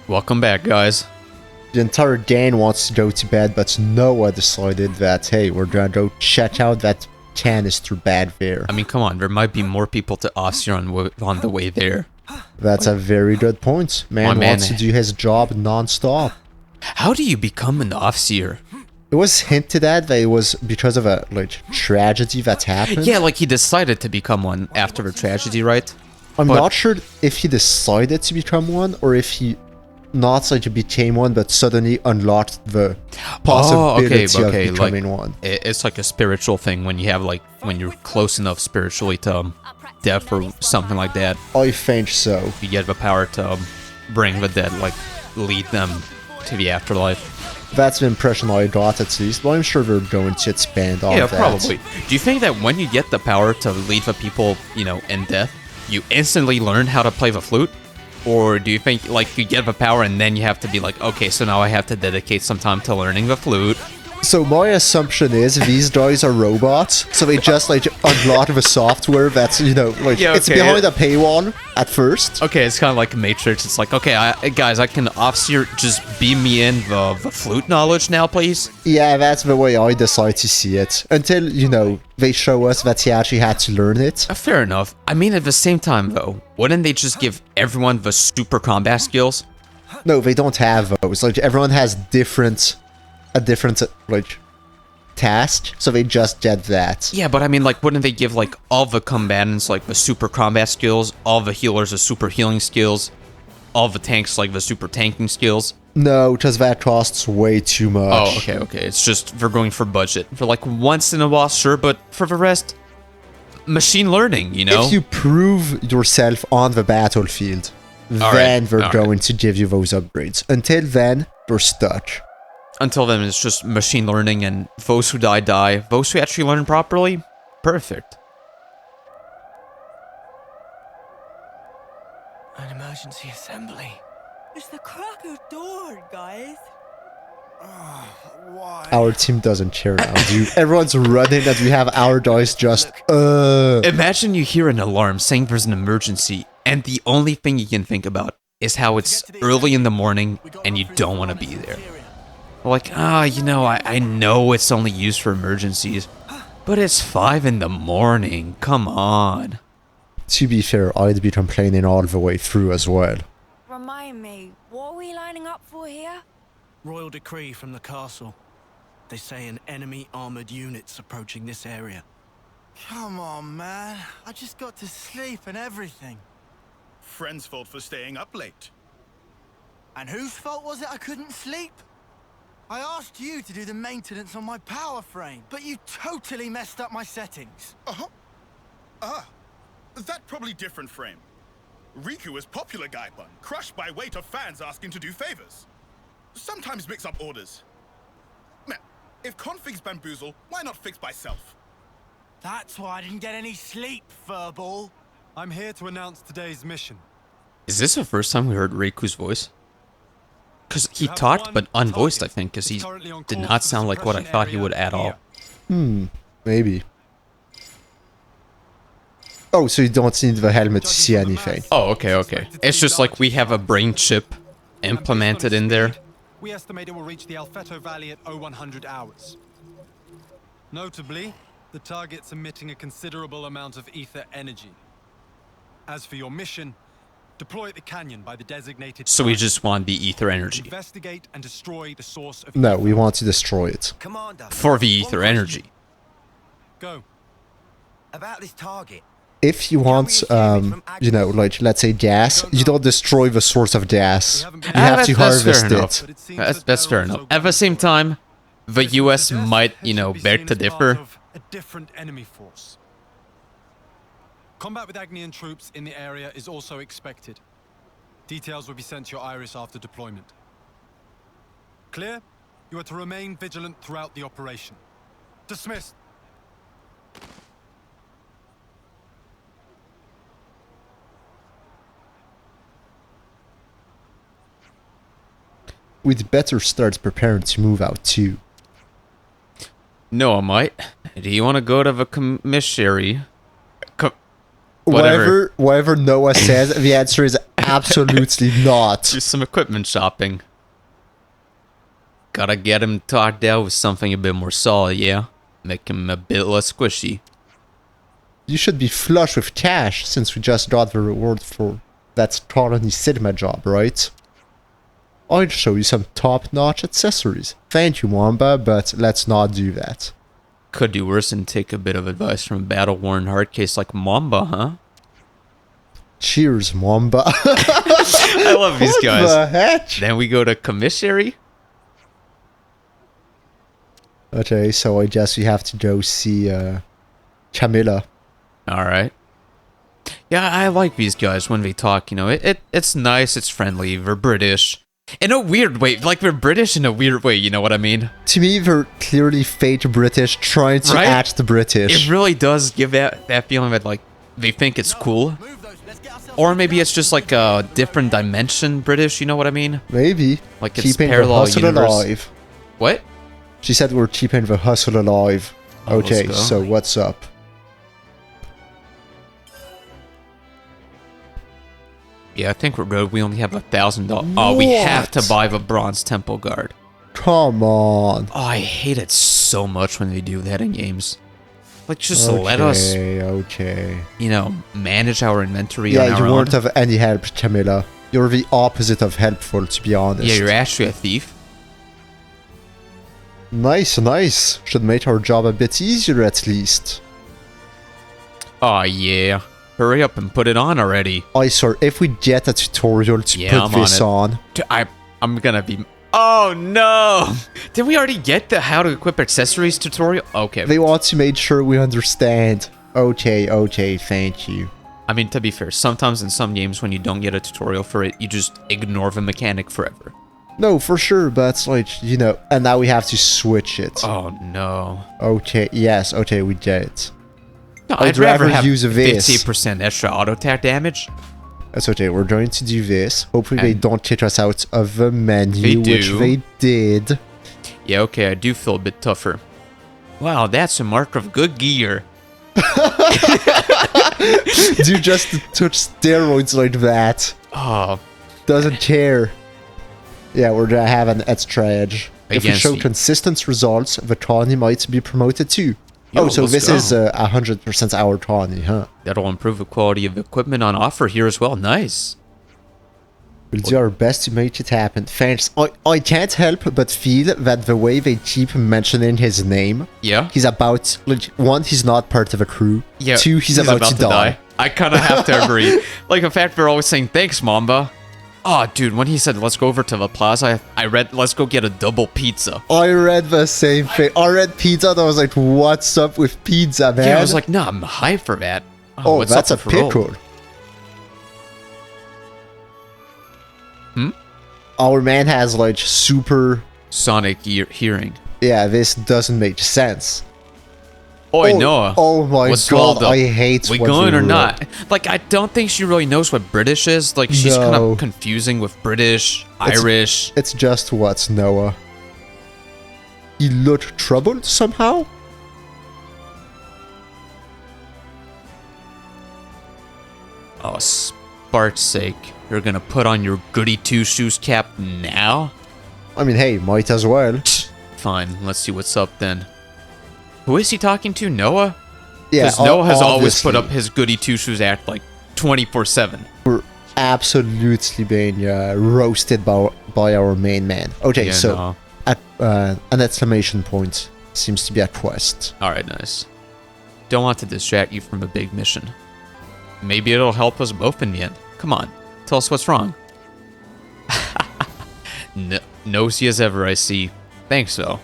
Welcome back, guys. The entire gang wants to go to bed, but Noah decided that, hey, we're gonna go check out that canister back there. I mean, come on, there might be more people to Austria on the way there. That's a very good point. Man wants to do his job non-stop. How do you become an officer? It was hinted at that it was because of a, tragedy that happened. Yeah, like he decided to become one after a tragedy, right? I'm not sure if he decided to become one, or if he not became one, but suddenly unlocked the possibility of becoming one. It's like a spiritual thing when you have, when you're close enough spiritually to death or something like that. I think so. You get the power to bring the dead, lead them to the afterlife. That's the impression I got, at least, but I'm sure they're going to expand on that. Yeah, probably. Do you think that when you get the power to lead the people, in death, you instantly learn how to play the flute? Or do you think, you get the power and then you have to be okay, so now I have to dedicate some time to learning the flute? So my assumption is these guys are robots, so they just, unlock the software that's, it's behind a paywall at first. Okay, it's kind of like Matrix. It's okay, guys, I can officer, just beam me in the flute knowledge now, please? Yeah, that's the way I decide to see it. Until, they show us that he actually had to learn it. Fair enough. I mean, at the same time, though, wouldn't they just give everyone the super combat skills? No, they don't have those. Everyone has a different task, so they just get that. Yeah, but I mean, wouldn't they give all the combatants the super combat skills, all the healers the super healing skills, all the tanks the super tanking skills? No, because that costs way too much. Oh, okay. It's just they're going for budget. For once in a while, sure, but for the rest, machine learning, If you prove yourself on the battlefield, then they're going to give you those upgrades. Until then, they're stuck. Until then, it's just machine learning, and those who die, die. Those who actually learn properly, perfect. An emergency assembly. It's the Krakow door, guys. Why? Our team doesn't care now, dude. Everyone's running and we have our guys just, Imagine you hear an alarm saying there's an emergency, and the only thing you can think about is how it's early in the morning and you don't want to be there. I know it's only used for emergencies, but it's 5 in the morning. Come on. To be fair, I'd be complaining all the way through as well. Remind me, what are we lining up for here? Royal decree from the castle. They say an enemy armored unit's approaching this area. Come on, man. I just got to sleep and everything. Friend's fault for staying up late. And whose fault was it I couldn't sleep? I asked you to do the maintenance on my power frame, but you totally messed up my settings. That probably different frame. Riku is popular guy pun, crushed by weight of fans asking to do favors. Sometimes mix up orders. Man, if configs bamboozle, why not fix by self? That's why I didn't get any sleep, furball. I'm here to announce today's mission. Is this the first time we heard Riku's voice? Because he talked, but unvoiced, I think, because he did not sound like what I thought he would at all. Maybe. Oh, so you don't need the helmet to see anything. Oh, okay. It's just we have a brain chip implemented in there. We estimate it will reach the Alfeto Valley at 0100 hours. Notably, the target's emitting a considerable amount of ether energy. As for your mission, deploy at the canyon by the designated. So we just want the ether energy. Investigate and destroy the source of. No, we want to destroy it. Commander. For the ether energy. Go. About this target. If you want, let's say gas, you don't destroy the source of gas. You have to harvest it. That's fair enough. At the same time, the US might, beg to differ. A different enemy force. Combat with Agnian troops in the area is also expected. Details will be sent to your Iris after deployment. Clear? You are to remain vigilant throughout the operation. Dismissed. We'd better start preparing to move out too. No, I might. Do you want to go to the commissary? Whatever Noah says, the answer is Absolutely not. Do some equipment shopping. Gotta get him talked out with something a bit more solid, yeah? Make him a bit less squishy. You should be flush with cash since we just got the reward for that Colony Sigma job, right? I'll show you some top-notch accessories. Thank you, Wamba, but let's not do that. Could do worse than take a bit of advice from a battle-worn hardcase like Mamba, huh? Cheers, Wamba. I love these guys. What the heck? Then we go to commissary. Okay, so I guess we have to go see Camilla. Alright. Yeah, I like these guys when they talk, you know. It's nice, it's friendly, they're British. In a weird way, like they're British in a weird way, you know what I mean? To me, they're clearly fake British, trying to act British. It really does give that feeling that, like, they think it's cool. Or maybe it's just like a different dimension British, you know what I mean? Maybe. Like it's keeping the parallel hustle universe. alive. What? She said we're keeping the hustle alive. Oh, Okay, let's go. so what's up? Yeah, I think we're good. We only have $1,000. Oh, we have to buy the bronze temple guard. Come on. Oh, I hate it so much when they do that in games. Like, just let us, Okay. you know, manage our inventory Yeah, on our you own. weren't of any help, Camilla. You're the opposite of helpful, to be honest. Yeah, you're actually a thief. Nice, nice. Should make our job a bit easier at least. Oh, yeah. Hurry up and put it on already. I swear, if we get a tutorial to Yeah, put I'm this on on. I'm gonna be... Oh, no! Did we already get the how to equip accessories tutorial? Okay. They want to make sure we understand. Okay, thank you. I mean, to be fair, sometimes in some games when you don't get a tutorial for it, you just ignore the mechanic forever. No, for sure, but like, you know, and now we have to switch it. Oh, no. Okay, yes, okay, we get it. No, I'd rather have use this. 50% extra auto attack damage. That's okay, we're going to do this. Hopefully they And don't kick us out of the menu, they which do. they did. Yeah, okay, I do feel a bit tougher. Wow, that's a mark of good gear. Dude just touch steroids like that. Oh, Doesn't care. Yeah, we're gonna have an extra edge. If we Against show the- consistent results, the colony might be promoted too. Yo, Oh, so let's this go. is 100% our colony, huh? that'll improve the quality of equipment on offer here as well. Nice. We'll do our best to make it happen. Thanks. I can't help but feel that the way they keep mentioning his name, Yeah? he's about, like, one, he's not part of a crew. Yeah. Two, he's about to die. I kind of have to agree. Like, in fact, they're always saying, thanks, Mamba. Oh, dude, when he said, let's go over to the plaza, I read, let's go get a double pizza. I read the same thing. I read pizza and I was like, what's up with pizza, man? Yeah, I was like, no, I'm hyped for that. oh, what's that's a up with roll? pickle. Hmm? Our man has, like, super... Sonic hearing. Yeah, this doesn't make sense. Oi, oh, Noah. Oh my what's god, swallowed up? I hate We what going you or wrote. not? Like, I don't think she really knows what British is. Like, she's kind No. of confusing with British, It's- Irish. It's just what's Noah. He looked troubled somehow? Oh, spark's sake. You're gonna put on your goody two-shoes cap now? I mean, hey, might as well. Fine, let's see what's up then. Who is he talking to? Noah? Yeah, Because Noah has always put obviously. up his goody two-shoes act like 24/7. We're absolutely being roasted by our main man. Okay, Yeah, so no. at, an exclamation point seems to be a quest. Alright, nice. Don't want to distract you from a big mission. Maybe it'll help us both in the end. Come on, tell us what's wrong. Nosy as ever, I see. Thanks, though.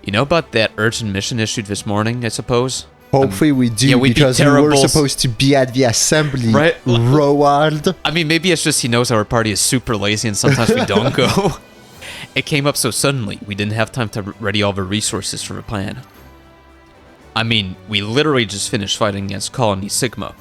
You know about that urgent mission issued this morning, I suppose? Hopefully we do, yeah, we'd be because we were terrible. supposed to be at the assembly, Right? Roald. I mean, maybe it's just he knows our party is super lazy and sometimes we don't go. It came up so suddenly, we didn't have time to ready all the resources for the plan. I mean, we literally just finished fighting against Colony Sigma.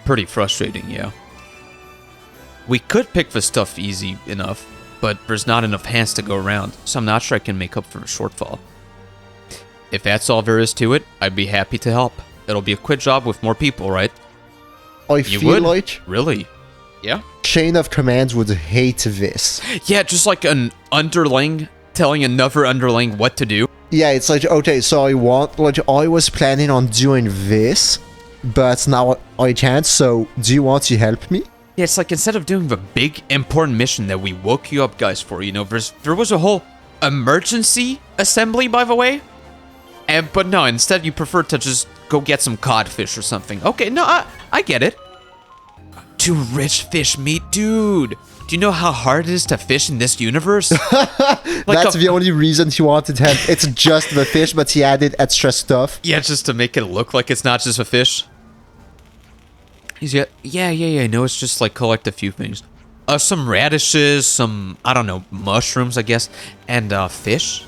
Pretty frustrating, yeah. We could pick the stuff easy enough, but there's not enough hands to go around, so I'm not sure I can make up for the shortfall. If that's all there is to it, I'd be happy to help. It'll be a quick job with more people, right? I You feel would? like Really? Yeah? Chain of Commands would hate this. Yeah, just like an underling telling another underling what to do. Yeah, it's like, okay, so I was planning on doing this, but now I can't, so do you want to help me? Yeah, it's like instead of doing the big important mission that we woke you up guys for, you know, there was a whole emergency assembly, by the way. But no, instead you prefer to just go get some codfish or something. Okay, no, I get it. Too rich fish meat, dude. Do you know how hard it is to fish in this universe? That's the only reason he wanted him. It's just the fish, but he added extra stuff. Yeah, just to make it look like it's not just a fish. Yeah. No, it's just like collect a few things. Some radishes, some, I don't know, mushrooms, I guess, and fish.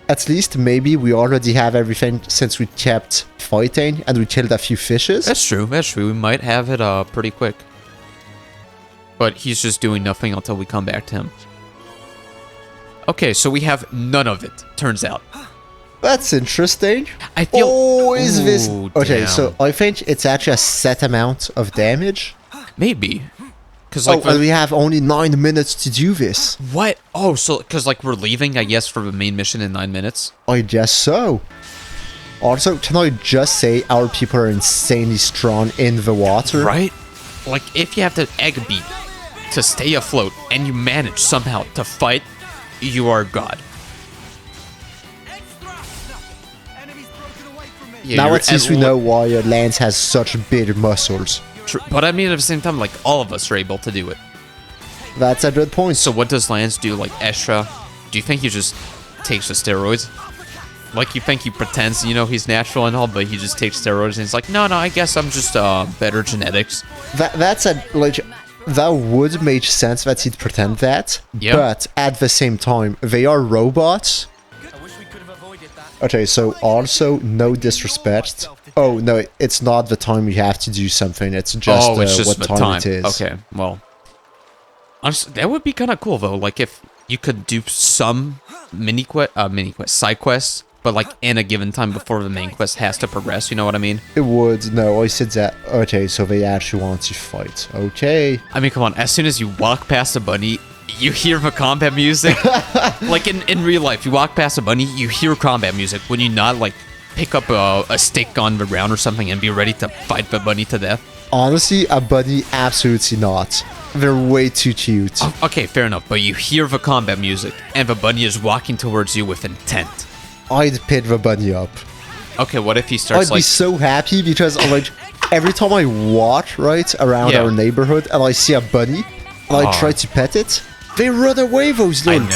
At least maybe we already have everything since we kept fighting and we killed a few fishes. That's true. We might have it pretty quick. But he's just doing nothing until we come back to him. Okay, so we have none of it, turns out. That's interesting. I feel... Oh, is this... Ooh, Okay, damn. so I think it's actually a set amount of damage. Maybe. Because Oh, like... and we have only 9 minutes to do this. What? Oh, so... Because like we're leaving, I guess, for the main mission in 9 minutes? I guess so. Also, can I just say our people are insanely strong in the water? Right? Like, if you have to egg beat to stay afloat, and you manage somehow to fight, you are God. Enemies broken away from me. Yeah, Now you're at least we know why Lance has such big muscles. True. But I mean, at the same time, like, all of us are able to do it. That's a good point. So what does Lance do, like, extra? Do you think he just takes the steroids? Like, you think he pretends, you know, he's natural and all, but he just takes steroids and he's like, no, I guess I'm just, better genetics. That's a, like, that would make sense that he'd pretend that. Yeah. But at the same time, they are robots. Okay, so also, no disrespect. Oh, no, it's not the time you have to do something. It's just, it's just what the time it is. Okay, well. Honestly, that would be kind of cool, though. Like, if you could do some side quests, but, like, in a given time before the main quest has to progress, you know what I mean? It would. No, I said that. Okay, so they actually want to fight. Okay. I mean, come on. As soon as you walk past a bunny, you hear the combat music. Like, in real life, you walk past a bunny, you hear combat music. When you not, like, pick up a stick on the ground or something and be ready to fight the bunny to death? Honestly, a bunny, absolutely not. They're way too cute. Oh, okay, fair enough. But you hear the combat music, and the bunny is walking towards you with intent. I'd pick the bunny up. Okay, what if he starts, I'd be like... so happy because, like, every time I walk, right, around Yeah. our neighborhood and I see a bunny and I try to pet it, they run away, those I little...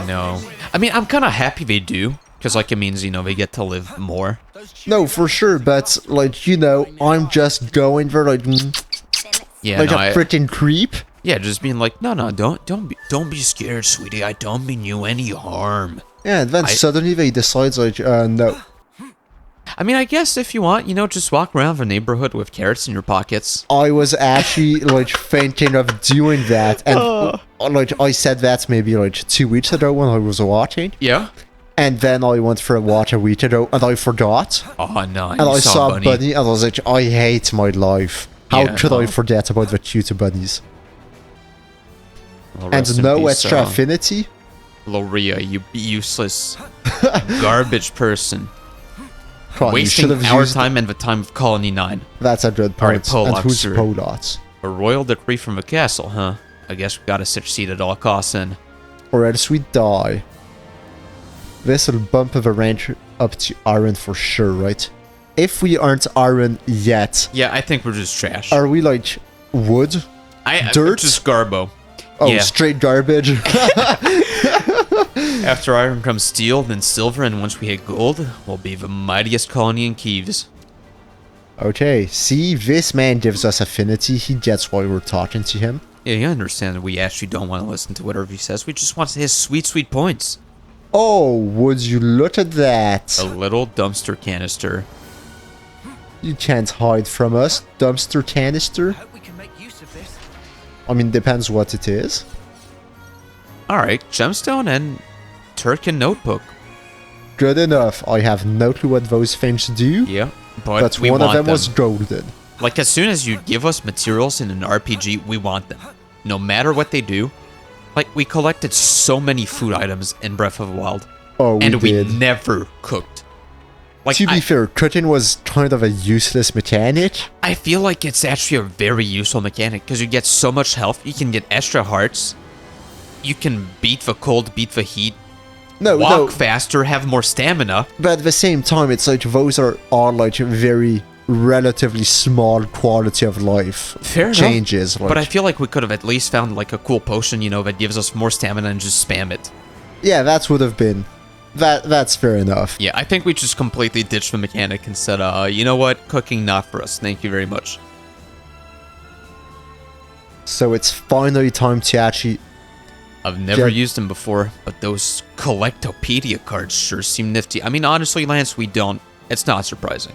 know. I mean, I'm kind of happy they do, because, like, it means, you know, they get to live more. No, for sure, but, like, you know, I'm just going there, like, Yeah, like no, a freaking creep. yeah, just being like, no, don't be scared, sweetie. I don't mean you any harm. Yeah, and then suddenly they decide, like, no. I mean, I guess if you want, you know, just walk around the neighborhood with carrots in your pockets. I was actually, like, thinking of doing that, and, like, I said that maybe, like, 2 weeks ago when I was watching, Yeah? and then I went for a walk a week ago, and I forgot, Oh, no, and I saw a bunny, and I was like, I hate my life. How Yeah, could I no. forget about the cute bunnies? Well, rest And in no peace, extra affinity? Loria, you useless garbage person. Come on, you should Wasting have our used... time and the time of Colony 9. That's a good Alright, point. And Pollock, who's sir. Pollock? A royal decree from the castle, huh? I guess we gotta succeed at all costs then. Or else we die. This will bump the range up to iron for sure, right? If we aren't iron yet, Yeah, I think we're just trash. are we like wood? Dirt? Just garbo. Oh, Yeah. straight garbage. After iron comes steel, then silver, and once we hit gold, we'll be the mightiest colony in Kiev. Okay, see, this man gives us affinity. He gets why we're talking to him. Yeah, you understand that we actually don't want to listen to whatever he says. We just want his sweet, sweet points. Oh, would you look at that? A little dumpster canister. You can't hide from us, dumpster canister. Hope we can make use of this. I mean, depends what it is. Alright, gemstone and Turkin notebook. Good enough. I have no clue what those things do, Yeah, but but we one want of them them. was golden. Like, as soon as you give us materials in an RPG, we want them. No matter what they do. Like, we collected so many food items in Breath of the Wild. Oh, we and we did. never cooked. Like, To be fair, cooking was kind of a useless mechanic. I feel like it's actually a very useful mechanic because you get so much health. You can get extra hearts. You can beat the cold, beat the heat. Walk faster, have more stamina. But at the same time, it's like those are like very relatively small quality of life Fair changes. Enough. But I feel like we could have at least found like a cool potion, you know, that gives us more stamina and just spam it. Yeah, that would have been. That's fair enough. Yeah, I think we just completely ditched the mechanic and said, you know what? Cooking not for us. Thank you very much. So it's finally time to actually... I've never used them before, but those Collectopedia cards sure seem nifty. I mean, honestly, Lance, we don't. It's not surprising.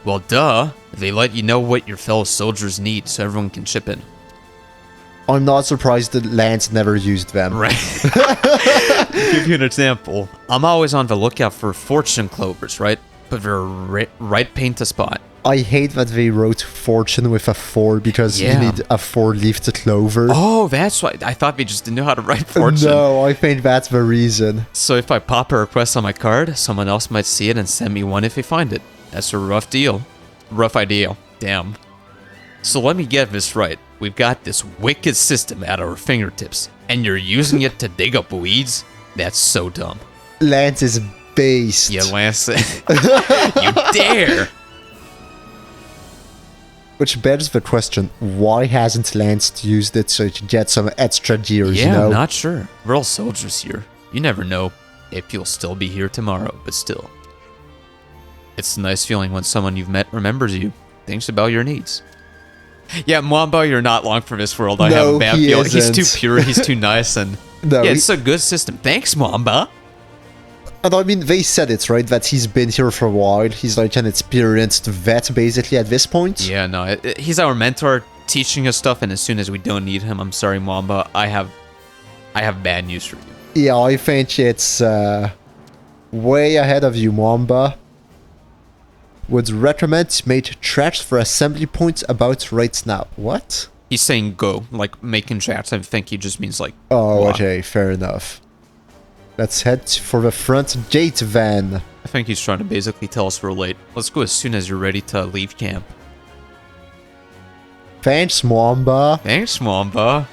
Well, duh. They let you know what your fellow soldiers need so everyone can chip in. I'm not surprised that Lance never used them. Right. Give you an example. I'm always on the lookout for fortune clovers, right? But they're right paint to spot. I hate that they wrote fortune with a 4 because you need a 4-leafed clover. Oh, that's why. I thought we just didn't know how to write fortune. No, I think that's the reason. So if I pop a request on my card, someone else might see it and send me one if they find it. That's a rough deal. Rough idea. Damn. So let me get this right. We've got this wicked system at our fingertips, and you're using it to dig up weeds? That's so dumb. Lance is based. Yeah, Lance. You dare! Which begs the question, why hasn't Lance used it so to get some extra gears, Yeah, you know? I'm not sure. We're all soldiers here. You never know if you'll still be here tomorrow, but still. It's a nice feeling when someone you've met remembers you, thinks about your needs. Yeah, Mwamba, you're not long for this world. I have a bad feeling. He's too pure, he's too nice, and it's a good system. Thanks, Mwamba. And I mean, they said it, right? That he's been here for a while. He's like an experienced vet, basically, at this point. Yeah, no, he's our mentor, teaching us stuff, and as soon as we don't need him, I'm sorry, Mwamba, I have bad news for you. Yeah, I think it's way ahead of you, Mwamba. Would recommend to make tracks for assembly points about right now. What? He's saying go, like making tracks. I think he just means like Oh, walk. okay, fair enough. Let's head for the front gate then. I think he's trying to basically tell us we're late. Let's go as soon as you're ready to leave camp. Thanks, Mwamba. Thanks, Mwamba.